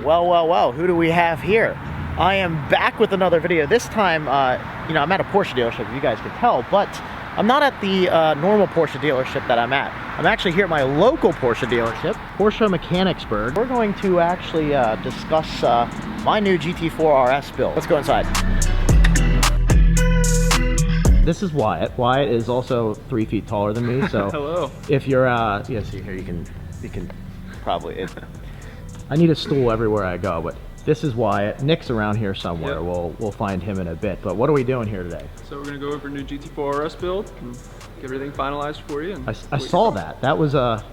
Well, who do we have here? I am back with another video. This time, you know, I'm at a Porsche dealership, you guys can tell, but I'm not at the normal Porsche dealership that I'm at. I'm actually here at my local Porsche dealership, Porsche Mechanicsburg. We're going to actually discuss my new GT4RS build. Let's go inside. This is Wyatt. Wyatt is also 3 feet taller than me, so hello. If you're, yeah, see here, you can probably, I need a stool everywhere I go, but this is Wyatt. Nick's around here somewhere. Yep. We'll find him in a bit. But what are we doing here today? So we're gonna go over a new GT4RS build and get everything finalized for you. And I saw that. That was a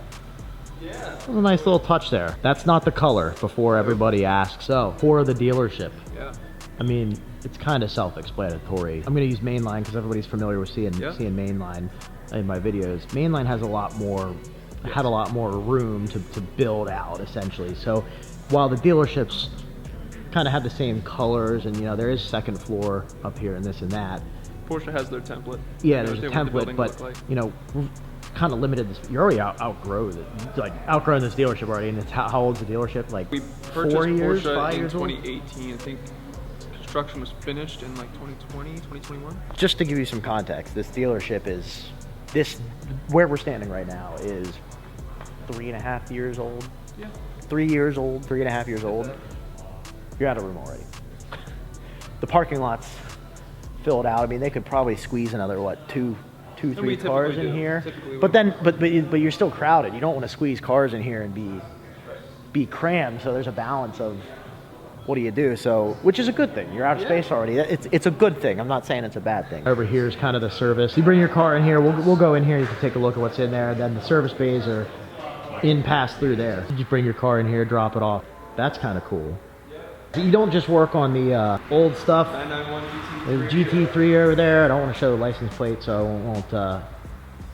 nice little touch there. That's not the color before everybody asks. So for the dealership. Yeah. I mean, it's kind of self-explanatory. I'm gonna use mainline because everybody's familiar with seeing mainline in my videos. Mainline has a lot more. Had a lot more room to build out essentially. So while the dealerships kind of have the same colors, and you know there is second floor up here and this and that. Porsche has their template. Yeah, there's a template, but you know we're kind of limited. You're already outgrown this dealership already. And it's how old's the dealership? Like we purchased 4 years, Porsche 5 in years 2018. Old? I think construction was finished in like 2020, 2021. Just to give you some context, this dealership is where we're standing right now is 3.5 years old. Yeah. 3 years old, 3.5 years old. You're out of room already. The parking lot's filled out. I mean, they could probably squeeze another two, three cars in here. But you're still crowded. You don't want to squeeze cars in here and be crammed. So there's a balance of what do you do? So, which is a good thing. You're out of space already. It's a good thing. I'm not saying it's a bad thing. Over here is kind of the service. You bring your car in here. We'll go in here. You can take a look at what's in there. And then the service bays are pass through there. You just bring your car in here, drop it off. That's kind of cool. You don't just work on the old stuff. 991 GT3 over there. I don't want to show the license plate, so I won't.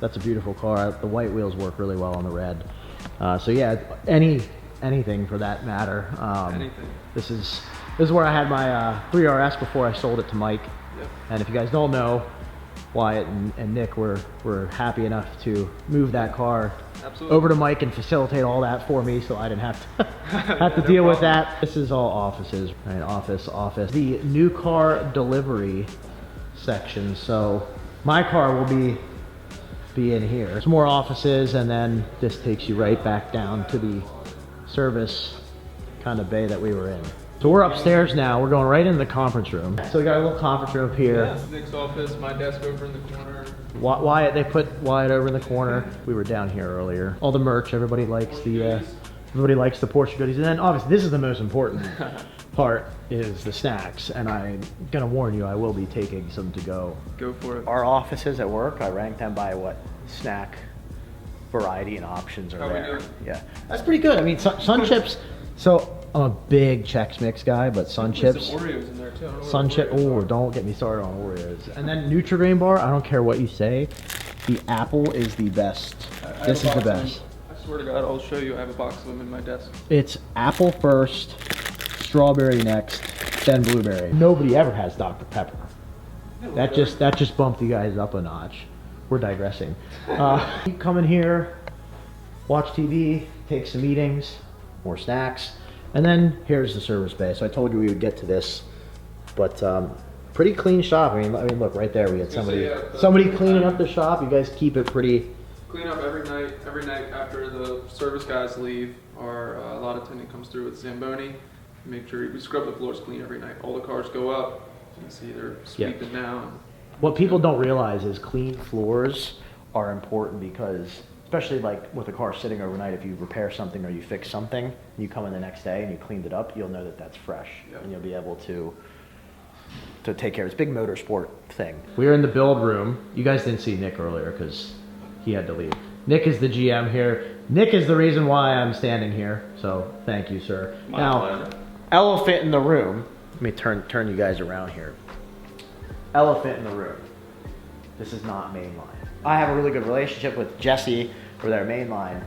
That's a beautiful car. The white wheels work really well on the red. So yeah, anything for that matter. Anything. This is where I had my 3RS before I sold it to Mike. Yep. And if you guys don't know, Wyatt and Nick were happy enough to move that car over to Mike and facilitate all that for me, so I didn't have to deal with that. This is all offices, right? Office. The new car delivery section. So my car will be in here. There's more offices, and then this takes you right back down to the service kind of bay that we were in. So we're upstairs now. We're going right into the conference room. So we got a little conference room up here. Yeah, Nick's office, my desk over in the corner. Wyatt, they put Wyatt over in the corner. We were down here earlier. All the merch, everybody likes the Porsche goodies. And then obviously this is the most important part is the snacks. And I'm gonna warn you, I will be taking some to go. Go for it. Our offices at work, I rank them by what snack variety and options are there. Yeah, that's pretty good. I mean, Sun Chips. So I'm a big Chex Mix guy, but Sun Chips. Some Oreos in there too. Sun Chip. Oh, don't get me started on Oreos. And then Nutri-Grain bar. I don't care what you say. The apple is the best. This is the best. I swear to God, I'll show you. I have a box of them in my desk. It's apple first, strawberry next, then blueberry. Nobody ever has Dr. Pepper. That just bumped you guys up a notch. We're digressing. Come in here, watch TV, take some meetings, more snacks. And then here's the service bay. So I told you we would get to this, but pretty clean shop. I mean, look right there. We had somebody cleaning up the shop. You guys keep it pretty. Clean up every night. Every night after the service guys leave, our lot attendant comes through with Zamboni. Make sure we scrub the floors clean every night. All the cars go up. You can see they're sweeping now. What people don't realize is clean floors are important because, especially like with a car sitting overnight, if you repair something or you fix something, and you come in the next day and you cleaned it up, you'll know that that's fresh, and you'll be able to take care of this big motorsport thing. We're in the build room. You guys didn't see Nick earlier because he had to leave. Nick is the GM here. Nick is the reason why I'm standing here, so thank you, sir. Now, elephant in the room. Let me turn you guys around here. Elephant in the room. This is not mainline. I have a really good relationship with Jesse for their mainline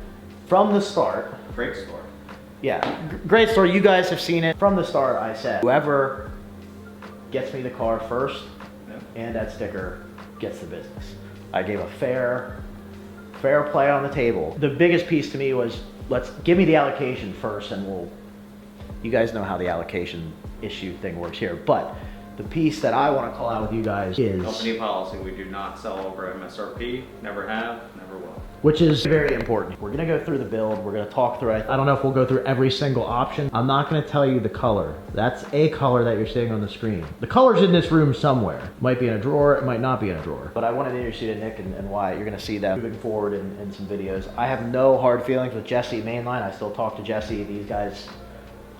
from the start. Great store. Yeah, great store. You guys have seen it. From the start, I said, whoever gets me the car first and that sticker gets the business. I gave a fair play on the table. The biggest piece to me was, let's give me the allocation first and You guys know how the allocation issue thing works here, but the piece that I want to call out with you guys is Company policy, we do not sell over MSRP, never have, never will. which is very important. We're gonna go through the build, we're gonna talk through it. I don't know if we'll go through every single option. I'm not gonna tell you the color. That's a color that you're seeing on the screen. The color's in this room somewhere. Might be in a drawer, it might not be in a drawer. But I wanted to introduce you to Nick and Wyatt. You're gonna see that moving forward in some videos. I have no hard feelings with Jesse Mainline. I still talk to Jesse. These guys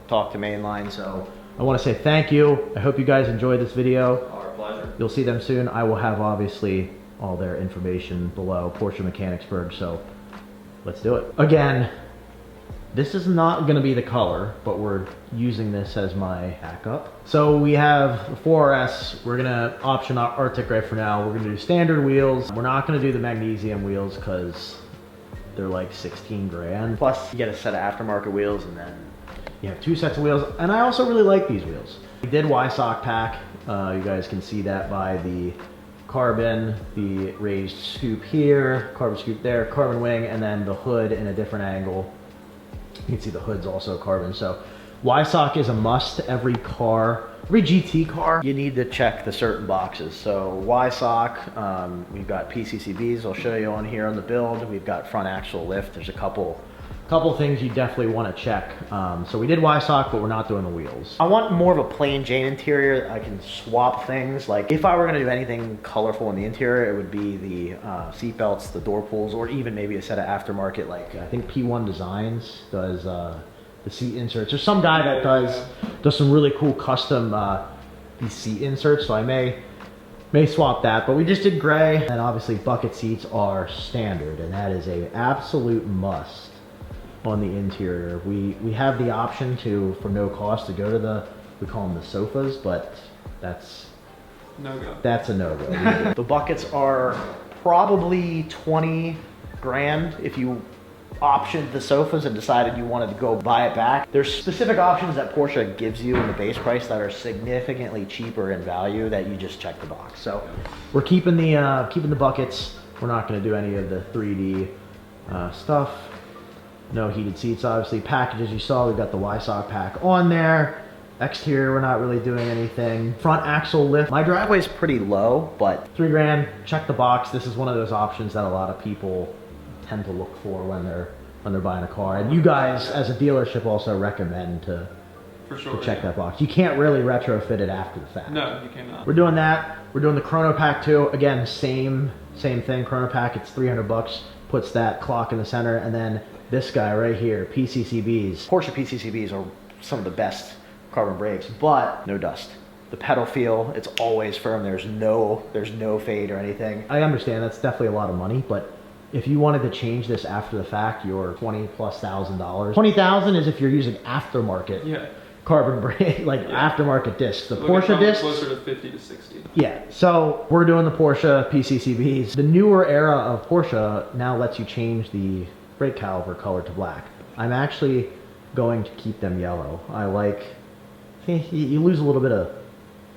talk to Mainline, so I wanna say thank you. I hope you guys enjoyed this video. Our pleasure. You'll see them soon. I will have obviously all their information below, Porsche Mechanicsburg, so let's do it. Again, this is not gonna be the color, but we're using this as my backup. So we have the 4RS, we're gonna option our Arctic right for now. We're gonna do standard wheels. We're not gonna do the magnesium wheels because they're like 16 grand. Plus you get a set of aftermarket wheels and then you have 2 sets of wheels. And I also really like these wheels. We did Y-Sock pack. You guys can see that by the carbon, the raised scoop here, carbon scoop there, carbon wing, and then the hood in a different angle. You can see the hood's also carbon. So Y-Sock is a must. Every car, every GT car, you need to check the certain boxes. So Y-Sock, we've got PCCBs, I'll show you on here on the build. We've got front axle lift. There's a couple things you definitely want to check. So we did Y-Sock, but we're not doing the wheels. I want more of a plain Jane interior. I can swap things. Like if I were gonna do anything colorful in the interior, it would be the seat belts, the door pulls, or even maybe a set of aftermarket, like I think P1 Designs does the seat inserts. There's some guy that does some really cool custom these seat inserts, so I may swap that, but we just did gray. And obviously bucket seats are standard, and that is a absolute must on the interior. We have the option to, for no cost, to go to the, we call them the sofas, but that's No-go. that's a no-go. The buckets are probably 20 grand if you optioned the sofas and decided you wanted to go buy it back. There's specific options that Porsche gives you in the base price that are significantly cheaper in value that you just check the box. So we're keeping the buckets. We're not going to do any of the 3D stuff. No heated seats, obviously. Packages you saw, we've got the Y-Sock pack on there. Exterior, we're not really doing anything. Front axle lift. My driveway's pretty low, but 3 grand, check the box. This is one of those options that a lot of people tend to look for when they're buying a car. And you guys, as a dealership, also recommend to check that box. You can't really retrofit it after the fact. No, you cannot. We're doing that. We're doing the Chrono Pack too. Again, same thing. Chrono Pack, it's 300 bucks. Puts that clock in the center, and then this guy right here, PCCBs. Porsche PCCBs are some of the best carbon brakes, but no dust. The pedal feel, it's always firm. There's no fade or anything. I understand that's definitely a lot of money, but if you wanted to change this after the fact, you're $20,000+. $20,000 is if you're using aftermarket carbon brake, like aftermarket discs. The Porsche discs, closer to 50 to 60. Yeah, so we're doing the Porsche PCCBs. The newer era of Porsche now lets you change the brake caliper color to black. I'm actually going to keep them yellow. I like, you lose a little bit of,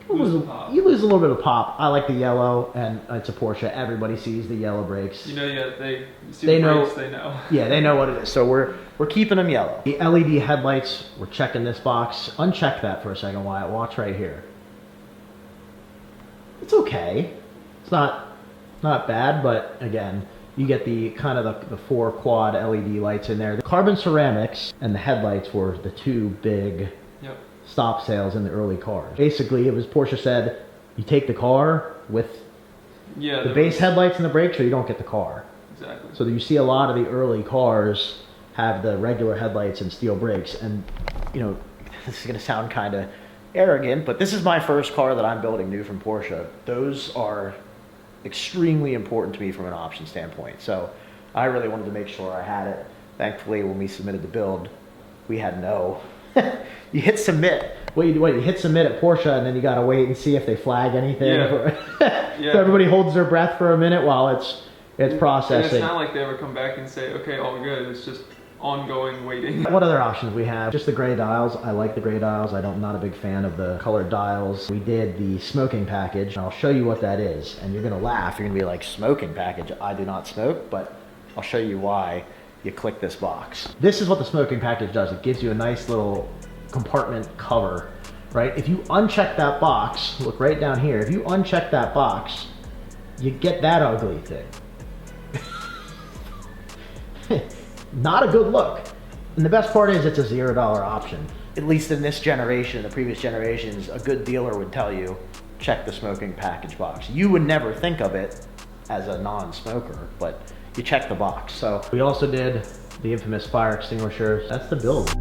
you lose a little bit of pop. I like the yellow, and it's a Porsche. Everybody sees the yellow brakes. You know, you see the brakes, they know. Yeah, they know what it is. So we're keeping them yellow. The LED headlights, we're checking this box. Uncheck that for a second, Wyatt. Watch right here. It's okay. It's not bad, but again, you get the kind of the 4 quad LED lights in there. The carbon ceramics and the headlights were the 2 big stop sales in the early cars. Basically, it was Porsche said, you take the car with the base headlights and the brakes, or you don't get the car. Exactly. So you see a lot of the early cars have the regular headlights and steel brakes, and you know, this is gonna sound kind of arrogant, but this is my first car that I'm building new from Porsche. Those are extremely important to me from an option standpoint. So I really wanted to make sure I had it. Thankfully, when we submitted the build, we had no. You hit submit. Wait, you hit submit at Porsche, and then you gotta wait and see if they flag anything. So everybody holds their breath for a minute while it's processing. And it's not like they ever come back and say, okay, all good. It's just ongoing waiting. What other options we have? Just the gray dials. I like the gray dials. I'm not a big fan of the colored dials. We did the smoking package, and I'll show you what that is. And you're gonna laugh. You're gonna be like, smoking package? I do not smoke, but I'll show you why you click this box. This is what the smoking package does. It gives you a nice little compartment cover, right? If you uncheck that box, look right down here, if you uncheck that box, you get that ugly thing. Not a good look. And the best part is it's a $0 option. At least in this generation, the previous generations, a good dealer would tell you, check the smoking package box. You would never think of it as a non-smoker, but you check the box. So we also did the infamous fire extinguisher. That's the build.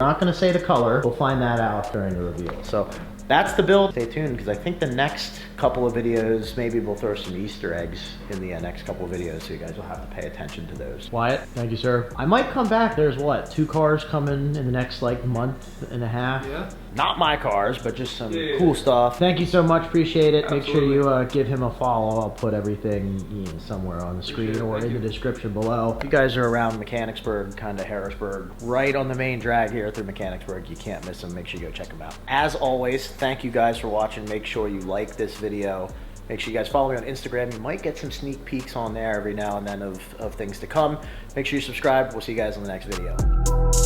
Not gonna say the color, we'll find that out during the reveal. So that's the build. Stay tuned, because I think the next couple of videos, maybe we'll throw some Easter eggs in the next couple of videos, so you guys will have to pay attention to those. Wyatt, thank you, sir. I might come back. There's what, 2 cars coming in the next like month and a half? Yeah. Not my cars, but just some cool stuff. Thank you so much, appreciate it. Absolutely. Make sure you give him a follow. I'll put everything somewhere on the screen or in the description below. If you guys are around Mechanicsburg, kind of Harrisburg, right on the main drag here through Mechanicsburg, you can't miss them. Make sure you go check them out. As always, thank you guys for watching. Make sure you like this video. Make sure you guys follow me on Instagram. You might get some sneak peeks on there every now and then of things to come. Make sure you subscribe. We'll see you guys in the next video.